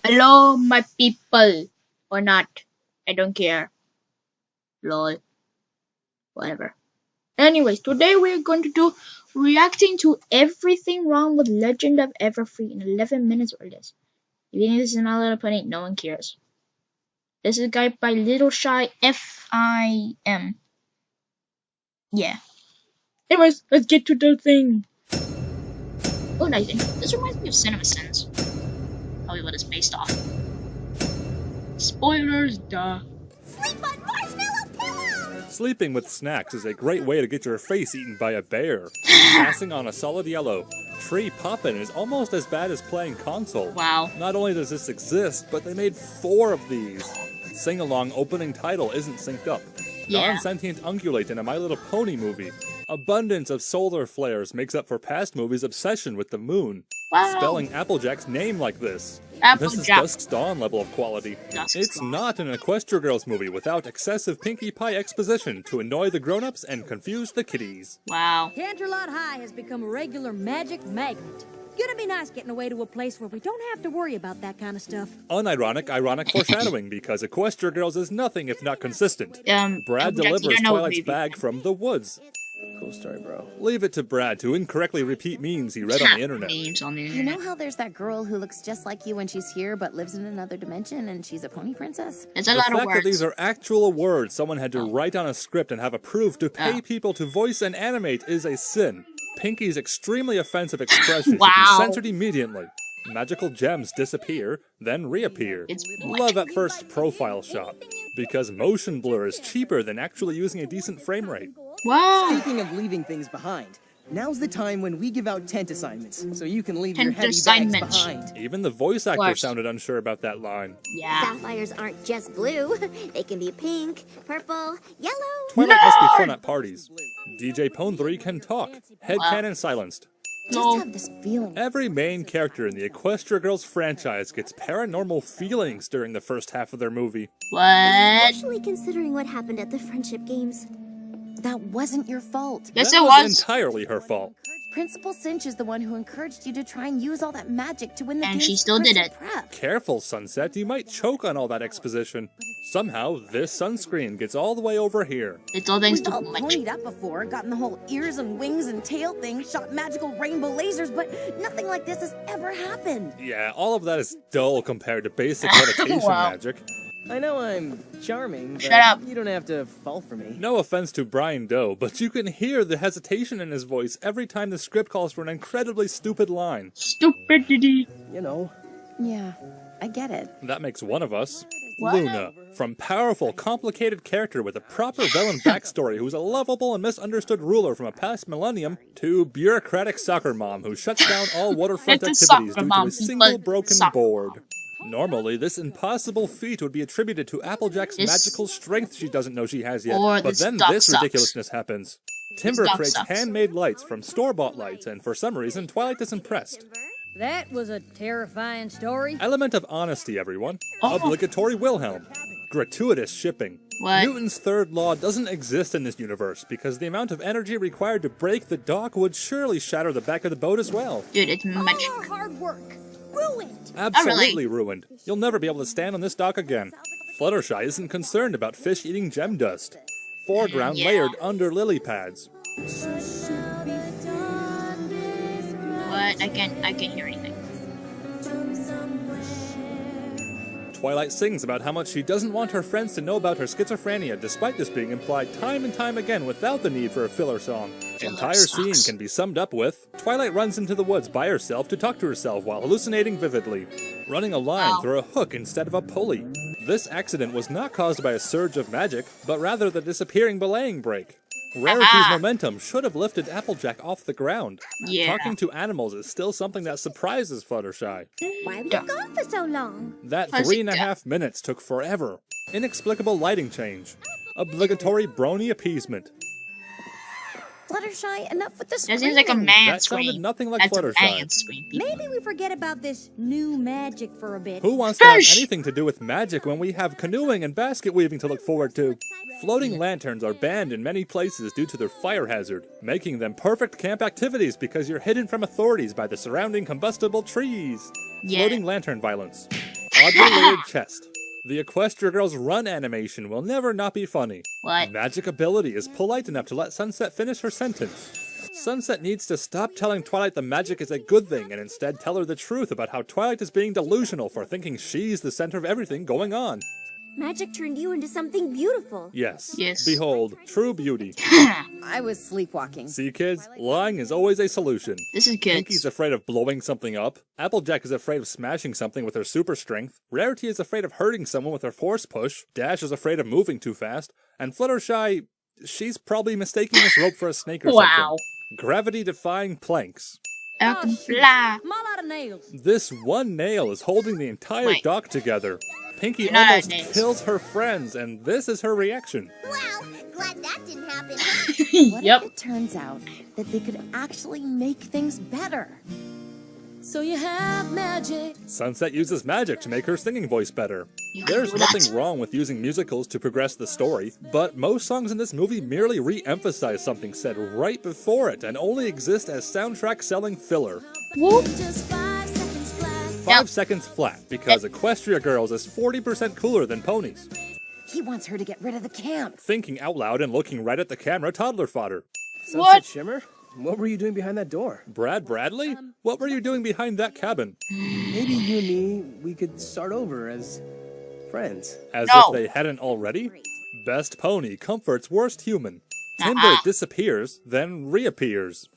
Hello, my people. Or not. I don't care. Lol. Whatever. Anyways, today we're going to do reacting to everything wrong with Legend of Everfree in 11 minutes or less. If you think this is My Little Pony, no one cares. This is a guide by Littleshy FiM. Yeah. Anyways, let's get to the thing. Oh, nice. This reminds me of Cinema Sins. Probably what it's based off. Spoilers, duh. Sleep on marshmallow pillows! Sleeping with snacks is a great way to get your face eaten by a bear. Passing on a solid yellow. Tree poppin' is almost as bad as playing console. Wow. Not only does this exist, but they made 4 of these. Sing-along opening title isn't synced up. Yeah. Non-sentient ungulate in a My Little Pony movie. Abundance of solar flares makes up for past movies' obsession with the moon. Wow. Spelling Applejack's name like this. This is Applejack. Dusk's Dawn level of quality. Dusk's It's Dawn. not an Equestria Girls movie without excessive Pinkie Pie exposition to annoy the grown-ups and confuse the kiddies. Wow. Canterlot High has become a regular magic magnet. Gonna be nice getting away to a place where we don't have to worry about that kind of stuff. Unironic, ironic foreshadowing, because Equestria Girls is nothing if not consistent. Brad Applejack, you delivers don't know Twilight's maybe. bag from the woods. Cool story, bro. Leave it to Brad to incorrectly repeat memes he read on the internet. Memes on the You internet. know how there's that girl who looks just like you when she's here but lives in another dimension and she's a pony princess? It's a The lot of fact that words. these are actual words someone had to write on a script and have approved to pay people to voice and animate is a sin. Pinkie's extremely offensive expression should Wow. be censored immediately. Magical gems disappear, then reappear. It's Love at first profile shot. Because motion blur is cheaper than actually using a decent frame rate. Wow. Speaking of leaving things behind, now's the time when we give out tent assignments, so you can leave your Tent heavy bags assignments. behind. Even the voice actor course. sounded unsure about that line. Yeah. Sapphires aren't just blue. They can be pink, purple, yellow. Twilight must be fun at parties. DJ Pone 3 can talk. Headcanon silenced. Just No. have this feeling. Every main character in the Equestria Girls franchise gets paranormal feelings during the first half of their movie. What? Especially considering what happened at the friendship games. That wasn't your fault. Yes, that it was was. entirely her fault. Principal Cinch is the one who encouraged you to try and use all that magic to win the And game's she still did first it. prep. Careful, Sunset, you might choke on all that exposition. Somehow, this sunscreen gets all the way over here. It's all thanks We've to all much. ponied up before, gotten the whole ears and wings and tail thing, shot magical rainbow lasers, but nothing like this has ever happened. Yeah, all of that is dull compared to basic levitation Wow. magic. I know I'm charming, but Shut up. you don't have to fall for me. No offense to Brian Doe, but you can hear the hesitation in his voice every time the script calls for an incredibly stupid line. Stupidity. You know, Yeah, I get it. That makes one of us. What? Luna. From powerful, complicated character with a proper villain backstory who's a lovable and misunderstood ruler from a past millennium, to bureaucratic soccer mom who shuts down all waterfront It's a activities soccer due to mom, a single but broken soccer. board. Normally, this impossible feat would be attributed to Applejack's This- magical strength she doesn't know she has yet, Or but this then duck this sucks. ridiculousness happens. Timber duck creates sucks. handmade lights from store-bought lights, and for some reason, Twilight is impressed. That was a terrifying story. Element of honesty, everyone. Oh. Obligatory Wilhelm. Gratuitous shipping. What? Newton's third law doesn't exist in this universe because the amount of energy required to break the dock would surely shatter the back of the boat as well. Dude, it's All magic. our hard work ruined. Absolutely ruined. You'll never be able to stand on this dock again. Fluttershy isn't concerned about fish eating gem dust. Foreground Yeah. layered under lily pads. What? I can't hear anything. Twilight sings about how much she doesn't want her friends to know about her schizophrenia, despite this being implied time and time again without the need for a filler song. Entire scene sucks. can be summed up with Twilight runs into the woods by herself to talk to herself while hallucinating vividly, running a line Wow. through a hook instead of a pulley. This accident was not caused by a surge of magic, but rather the disappearing belaying brake. Rarity's Aha. momentum should have lifted Applejack off the ground. Yeah. Talking to animals is still something that surprises Fluttershy. Why were you gone for so long? That Fuzzy 3.5 minutes took forever. Inexplicable lighting change. Obligatory brony appeasement. Fluttershy, enough with the That screaming. seems like a man That sounded scream. nothing like That's a Fluttershy. man scream. People. Maybe we forget about this new magic for a bit. Who wants to have Fish! anything to do with magic when we have canoeing and basket weaving to look forward to? Floating lanterns are banned in many places due to their fire hazard, making them perfect camp activities because you're hidden from authorities by the surrounding combustible trees. Yeah. Floating lantern violence. oddly layered chest. The Equestria Girls run animation will never not be funny. What? Magic ability is polite enough to let Sunset finish her sentence. Sunset needs to stop telling Twilight the magic is a good thing and instead tell her the truth about how Twilight is being delusional for thinking she's the center of everything going on. Magic turned you into something beautiful. Yes. Yes. Behold, true beauty. I was sleepwalking. See, kids? Lying is always a solution. This is Pinky's kids. afraid of blowing something up. Applejack is afraid of smashing something with her super strength. Rarity is afraid of hurting someone with her force push. Dash is afraid of moving too fast. And Fluttershy, she's probably mistaking this rope for a snake or Wow. something. Gravity-defying planks. I can fly. I'm all out of nails. This one nail is holding the entire Wait. dock together. Pinky Not almost nails. kills her friends, and this is her reaction. Wow, glad that didn't happen. What Yep. if it turns out that they could actually make things better? So you have magic. Sunset uses magic to make her singing voice better. You There's do that. nothing wrong with using musicals to progress the story, but most songs in this movie merely re-emphasize something said right before it and only exist as soundtrack-selling filler. Whoop. Just 5 seconds flat. 5 seconds flat, because Equestria Girls is 40% cooler than ponies. He wants her to get rid of the camp. Thinking out loud and looking right at the camera, toddler fodder. Sunset What? Shimmer? What were you doing behind that door? Brad Bradley? What were you doing behind that cabin? Maybe you and me, we could start over as friends. As No. if they hadn't already? Best pony comforts worst human. Timber Uh-uh. disappears, then reappears.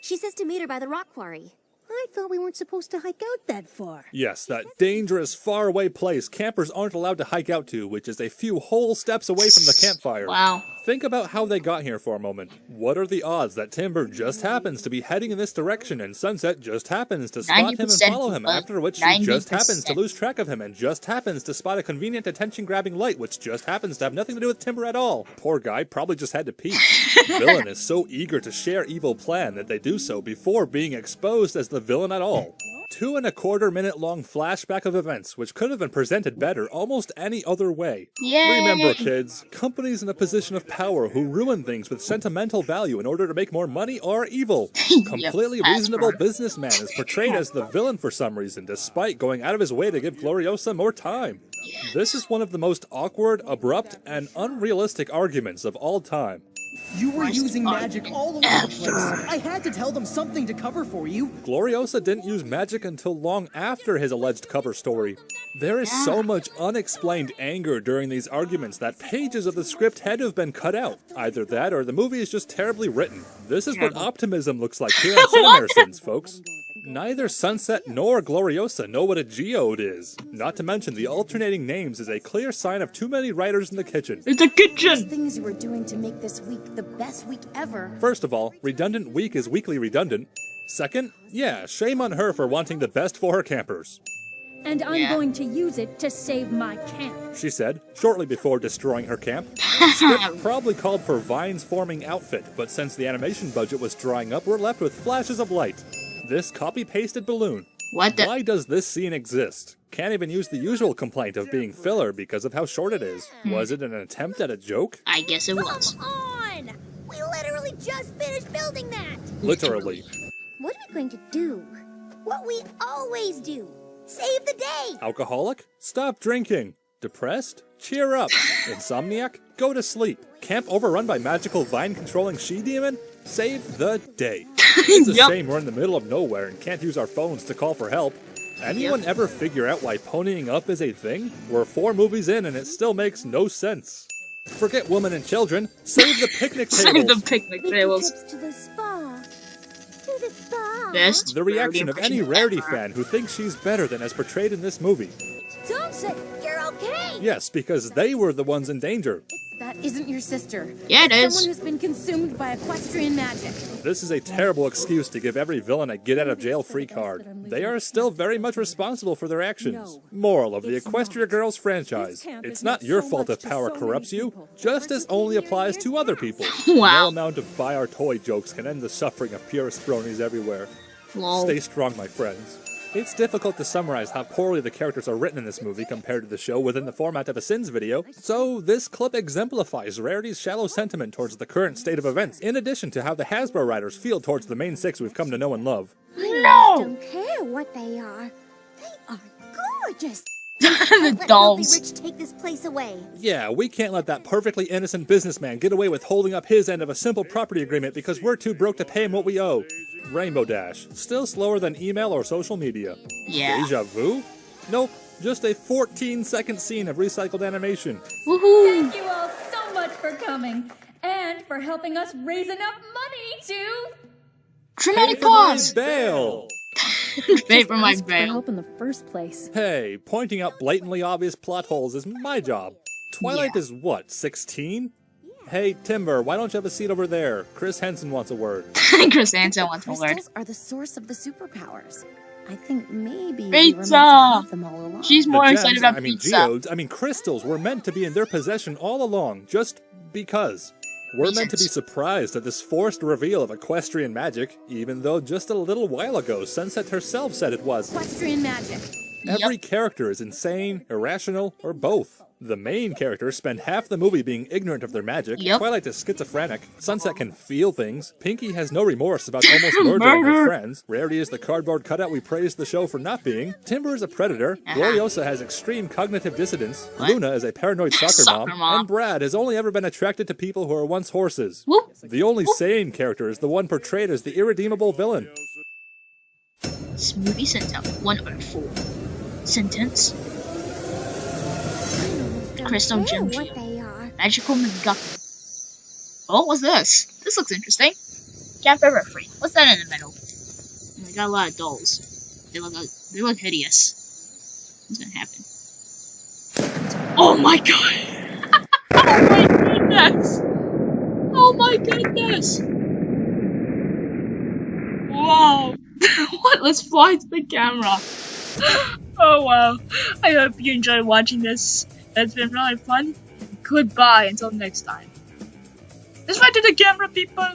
She says to meet her by the rock quarry. I thought we weren't supposed to hike out that far. Yes, that dangerous, faraway place campers aren't allowed to hike out to, which is a few whole steps away from the campfire. Wow. Think about how they got here for a moment. What are the odds that Timber just happens to be heading in this direction and Sunset just happens to spot him and 90% follow him, people. after which she just 90%. happens to lose track of him and just happens to spot a convenient attention-grabbing light which just happens to have nothing to do with Timber at all? Poor guy probably just had to pee. Villain is so eager to share evil plan that they do so before being exposed as the villain at all. 2.25 minute long flashback of events, which could have been presented better almost any other way. Yay. Remember, kids, companies in a position of power who ruin things with sentimental value in order to make more money are evil. Completely that's reasonable right. businessman is portrayed as the villain for some reason, despite going out of his way to give Gloriosa more time. This is one of the most awkward, abrupt, and unrealistic arguments of all time. You were Worst using magic argument all over the place. I had to tell them something to cover for you. Gloriosa didn't use magic until long after his alleged cover story. There is so much unexplained anger during these arguments that pages of the script had to have been cut out. Either that or the movie is just terribly written. This is what optimism looks like here on Cinemersons, folks. Neither Sunset nor Gloriosa know what a geode is. Not to mention the alternating names is a clear sign of too many writers in the kitchen. It's a kitchen. Things you were doing to make this week the best week ever. First of all, redundant week is weekly redundant. Second, yeah, shame on her for wanting the best for her campers, And I'm Yeah. going to use it to save my camp. she said, shortly before destroying her camp. Script probably called for Vine's forming outfit, but since the animation budget was drying up, we're left with flashes of light. This copy-pasted balloon. What the? Why does this scene exist? Can't even use the usual complaint of being filler because of how short it is. Was it an attempt at a joke? I guess it was. On! We literally just finished building that! Literally. What are we going to do? What we always do! Save the day! Alcoholic? Stop drinking. Depressed? Cheer up. Insomniac? Go to sleep. Camp overrun by magical vine-controlling she-demon? Save the day. It's a Yep. shame we're in the middle of nowhere and can't use our phones to call for help. Anyone ever figure out why ponying up is a thing? We're 4 movies in and it still makes no sense. Forget women and children. Save the picnic Save tables. the picnic tables. Trips to the spa. To the spa. Best The reaction of any impression Rarity ever. fan who thinks she's better than as portrayed in this movie. Sunset, you're okay! Yes, because they were the ones in danger. That isn't your sister. Yeah, it It's is. someone who's been consumed by equestrian magic. This is a terrible excuse to give every villain a get-out-of-jail-free card. They are still very much responsible for their actions. Moral of the Equestria Girls franchise. It's not your fault if power corrupts you. Justice only applies to other people. Wow. No amount of buy our toy jokes can end the suffering of purist bronies everywhere. Lol. Stay strong, my friends. It's difficult to summarize how poorly the characters are written in this movie compared to the show within the format of a Sins video, so this clip exemplifies Rarity's shallow sentiment towards the current state of events, in addition to how the Hasbro writers feel towards the main 6 we've come to know and love. I don't care what they are. They are gorgeous. Can't let filthy dolls. rich take this place away. Yeah, we can't let that perfectly innocent businessman get away with holding up his end of a simple property agreement because we're too broke to pay him what we owe. Rainbow Dash. Still slower than email or social media. Yeah. Deja vu? Nope. Just a 14-second scene of recycled animation. Woohoo! Thank you all so much for coming and for helping us raise enough money to... Dramatic Pay for my pause! bail! Pay for my Ask for bail. help in the first place. Hey, pointing out blatantly obvious plot holes is my job. Twilight Yeah. is what, 16? Hey, Timber, why don't you have a seat over there? Chris Henson wants a word. Chris Hansen wants a word. Crystals are the source of the superpowers. I think maybe we were meant to Pizza! have them all along. She's more The excited gems, about I mean pizza. geodes, I mean crystals were meant to be in their possession all along, just because. We're meant to be Reasons. surprised at this forced reveal of equestrian magic, even though just a little while ago Sunset herself said it was. Equestrian magic. Every character is insane, irrational, or both. The main characters spend half the movie being ignorant of their magic. Yep. Twilight is schizophrenic. Sunset can feel things. Pinkie has no remorse about almost murdering her Murder. friends. Rarity is the cardboard cutout we praised the show for not being. Timber is a predator. Gloriosa has extreme cognitive dissonance. What? Luna is a paranoid soccer Soccer mom. And Brad has only ever been attracted to people who were once horses. Whoop. The only sane character is the one portrayed as the irredeemable villain. Smoothie sentence. 1 out of 4. Sentence. Crystal Don't gem care gem. what they are. Magical MacGuffin. Oh, what's this? This looks interesting. Legend of Everfree. What's that in the middle? We got a lot of dolls. They look hideous. What's gonna happen? Oh my god! Oh my goodness! Oh my goodness! Wow! What? Let's fly to the camera. Oh wow! I hope you enjoyed watching this. It's been really fun. Goodbye until next time. Let's fly to the camera, people.